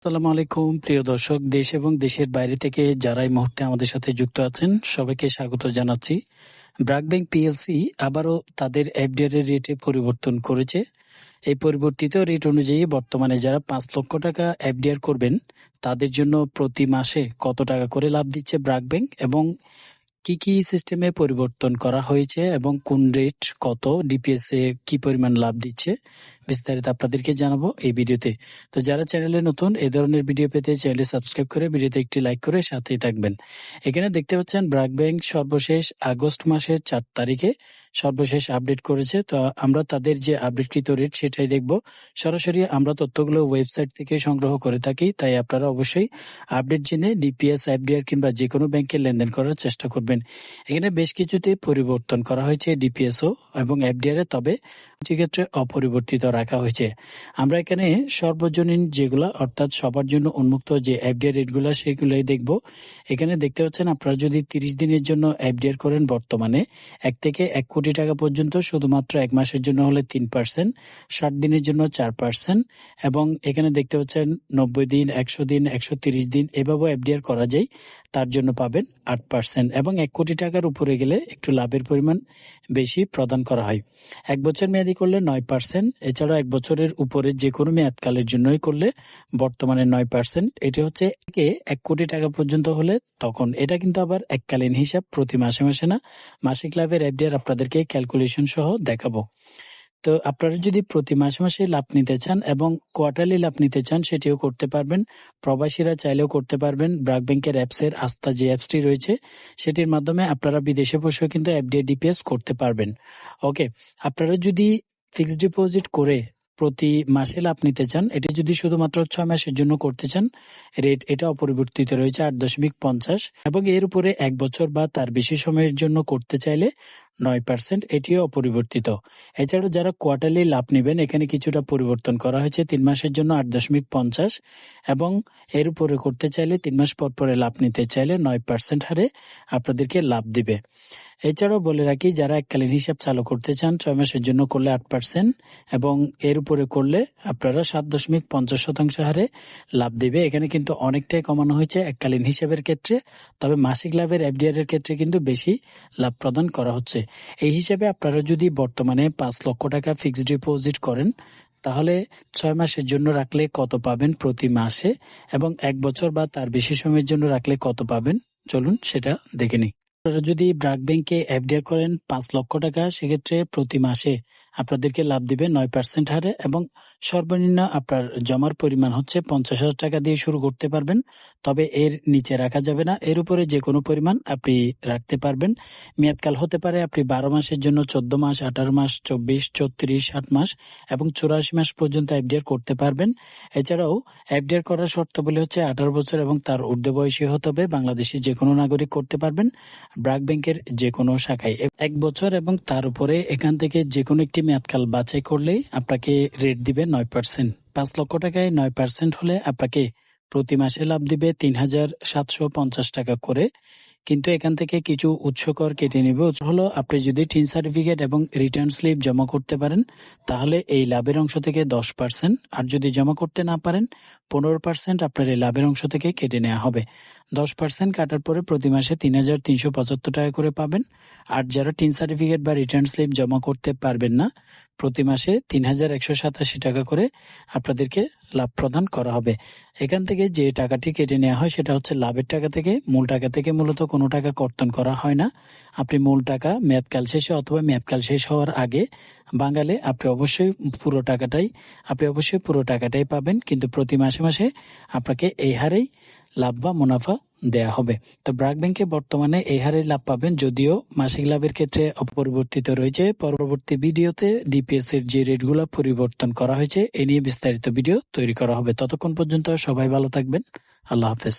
আসসালামু আলাইকুম প্রিয় দর্শক, দেশ এবং দেশের বাইরে থেকে যারা এই মুহূর্তে আমাদের সাথে যুক্ত আছেন সবাইকে স্বাগত জানাচ্ছি। ব্র্যাক ব্যাংক পিএলসি আবারও তাদের এফডিআর এর রেটে পরিবর্তন করেছে। এই পরিবর্তিত রেট অনুযায়ী বর্তমানে যারা ৫ লক্ষ টাকা এফডিআর করবেন তাদের জন্য প্রতি মাসে কত টাকা করে লাভ দিচ্ছে ব্র্যাক ব্যাংক এবং কি কি সিস্টেমে পরিবর্তন করা হয়েছে এবং কোন রেট কত ডিপিএস এ কি পরিমাণ লাভ দিচ্ছে বিস্তারিত আপনাদেরকে জানাবো এই ভিডিওতে। তো যারা চ্যানেলে নতুন এই ধরনের ভিডিও পেতে চ্যানেলে সাবস্ক্রাইব করে ভিডিওতে একটি লাইক করে সাথেই থাকবেন। এখানে দেখতে পাচ্ছেন ব্র্যাক ব্যাংক সর্বশেষ আগস্ট মাসের ৪ তারিখে সর্বশেষ আপডেট করেছে। তো আমরা তাদের যে আপডেটকৃত রেট সেটাই দেখব। সরাসরি আমরা তথ্যগুলো ওয়েবসাইট থেকে সংগ্রহ করে থাকি, তাই আপনারা অবশ্যই আপডেট জেনে ডিপিএস, এফডিআর কিংবা যে কোনো ব্যাংকে লেনদেন করার চেষ্টা করবেন। এখানে বেশ কিছুতে পরিবর্তন করা হয়েছে ডিপিএসও এবং এফডিআর এ, তবে ক্ষেত্রে অপরিবর্তিত রাখা হয়েছে। আমরা এখানে সর্বজনীন যেগুলা অর্থাৎ সবার জন্য উন্মুক্ত যে এফডিআর রেটগুলা সেগুলোই দেখব। এখানে দেখতে পাচ্ছেন আপনারা যদি ৩০ দিনের জন্য এফডিআর করেন বর্তমানে ১ থেকে ১ কোটি টাকা পর্যন্ত শুধুমাত্র ১ মাসের জন্য হলে ৩%, ৬০ দিনের জন্য ৪% এবং এখানে দেখতে পাচ্ছেন ৯০ দিন, ১০০ দিন, ১৩০ দিন এভাবেও এফডিআর করা যায়, তার জন্য পাবেন ৮% এবং ১ কোটি টাকার উপরে গেলে একটু লাভের পরিমাণ বেশি প্রদান করা হয়। ১ বছর মেয়াদি করলে ৯%, এছাড়াও ১ বছরের উপরে যে কোনো মেয়াদকালের জন্যই করলে বর্তমানে ৯%। এটি হচ্ছে ১ কোটি টাকা পর্যন্ত হলে তখন। এটা কিন্তু আবার এককালীন হিসাব, প্রতি মাসে মাসে না। মাসিক লাভের এফডিআর আপনাদেরকে ক্যালকুলেশন সহ দেখাবো। তো আপনারা যদি প্রতি মাসে মাসে লাভ নিতে চান এবং কোয়ার্টারলি লাভ নিতে চান সেটিও করতে পারবেন। প্রবাসীরা চাইলেও করতে পারবেন। ব্র্যাক ব্যাংকের অ্যাপসের আস্থা যে অ্যাপসটি রয়েছে সেটির মাধ্যমে আপনারা বিদেশে বসেও কিন্তু এফডিআর ডিপিএস করতে পারবেন। ওকে, আপনারা যদি ফিক্সড ডিপোজিট করে প্রতি মাসে লাভ নিতে চান, এটি যদি শুধুমাত্র ৬ মাসের জন্য করতে চান, রেট এটা অপরিবর্তিত রয়েছে ৮.৫০ এবং এর উপরে ১ বছর বা তার বেশি সময়ের জন্য করতে চাইলে ৯%, এটিও অপরিবর্তিত। এছাড়াও যারা কোয়ার্টারলি লাভ নেবেন এখানে কিছুটা পরিবর্তন করা হয়েছে। ৩ মাসের জন্য ৮.৫০ এবং এর উপরে করতে চাইলে ৩ মাস পর পরে লাভ নিতে চাইলে ৯% হারে আপনাদেরকে লাভ দিবে। এছাড়াও বলে রাখি, যারা এককালীন হিসাব চালু করতে চান ৬ মাসের জন্য করলে ৮% এবং এর উপরে করলে আপনারা ৭.৫০% হারে লাভ দিবে। এখানে কিন্তু অনেকটাই কমানো হয়েছে এককালীন হিসাবের ক্ষেত্রে, তবে মাসিক লাভের এফডিআর এর ক্ষেত্রে কিন্তু বেশি লাভ প্রদান করা হচ্ছে। এই হিসাবে আপনারা যদি বর্তমানে ৫ লক্ষ টাকা ফিক্সড ডিপোজিট করেন তাহলে ৬ মাসের জন্য রাখলে কত পাবেন প্রতি মাসে এবং ১ বছর বা তার বেশি সময়ের জন্য রাখলে কত পাবেন চলুন সেটা দেখে নিই। আপনারা যদি ব্র্যাক ব্যাংকে এফডিআর করেন ৫ লক্ষ টাকা, সেক্ষেত্রে প্রতি মাসে আপনাদেরকে লাভ দিবে ৯% হারে এবং সর্বনিম্ন আপনার জমার পরিমাণ হচ্ছে ৫০,০০০ টাকা দিয়ে শুরু করতে পারবেন, তবে এর নিচে রাখা যাবে না। এর উপরে যে কোনো পরিমাণ আপনি রাখতে পারবেন। মেয়াদকাল হতে পারে আপনি ১২ মাসের জন্য ১৪ মাস, ১৮ মাস, ২৪, ৩৬, ৬০ মাস এবং ৮৪ মাস পর্যন্ত এফডিআর করতে পারবেন। এছাড়াও এফডিআর করার শর্তাবলী হচ্ছে ১৮ বছর এবং তার ঊর্ধ্ব বয়সী হতে হবে। বাংলাদেশি যে কোনো নাগরিক করতে পারবেন ব্র্যাক ব্যাংকের যে কোনো শাখায়। ১ বছর এবং তার উপরে এখান থেকে যে কোনো একটি মেয়াদকাল বাছাই করলেই আপনাকে রেট দিবে ৯%। ৫ লক্ষ টাকায় ৯% হলে আপনাকে প্রতি মাসে লাভ দিবে ৩,৭৫০ টাকা করে। কিন্তু এখান থেকে কিছু উৎসকর কেটে নেবে। হলো আপনি যদি টিন সার্টিফিকেট এবং রিটার্ন স্লিপ জমা করতে পারেন তাহলে এই লাভের অংশ থেকে ১০%, আর যদি জমা করতে না পারেন ১৫% আপনার এই লাভের অংশ থেকে কেটে নেওয়া হবে। ১০% কাটার পরে প্রতি মাসে ৩,৩৭৫ টাকা করে পাবেন। আর যারা টিন সার্টিফিকেট বা রিটার্ন স্লিপ জমা করতে পারবেন না, প্রতি মাসে ৩,১৮৭ টাকা করে আপনাদেরকে লাভ প্রদান করা হবে। এখান থেকে যে টাকাটি কেটে নেওয়া হয় সেটা হচ্ছে লাভের টাকা থেকে। মূল টাকা থেকে মূলত কোনো টাকা কর্তন করা হয় না। আপনি মূল টাকা মেয়াদকাল শেষে অথবা মেয়াদকাল শেষ হওয়ার আগে বাঙালে আপনি অবশ্যই পুরো টাকাটাই পাবেন, কিন্তু প্রতি মাসে মাসে আপনাকে এই হারেই লাভ বা মুনাফা দেয়া হবে। তো ব্র্যাক ব্যাংকে বর্তমানে এই হারে লাভ পাবেন, যদিও মাসিক লাভের ক্ষেত্রে অপরিবর্তিত রয়েছে। পরবর্তী ভিডিওতে ডিপিএস এর যে রেটগুলো পরিবর্তন করা হয়েছে এ নিয়ে বিস্তারিত ভিডিও তৈরি করা হবে। ততক্ষণ পর্যন্ত সবাই ভালো থাকবেন। আল্লাহ হাফেজ।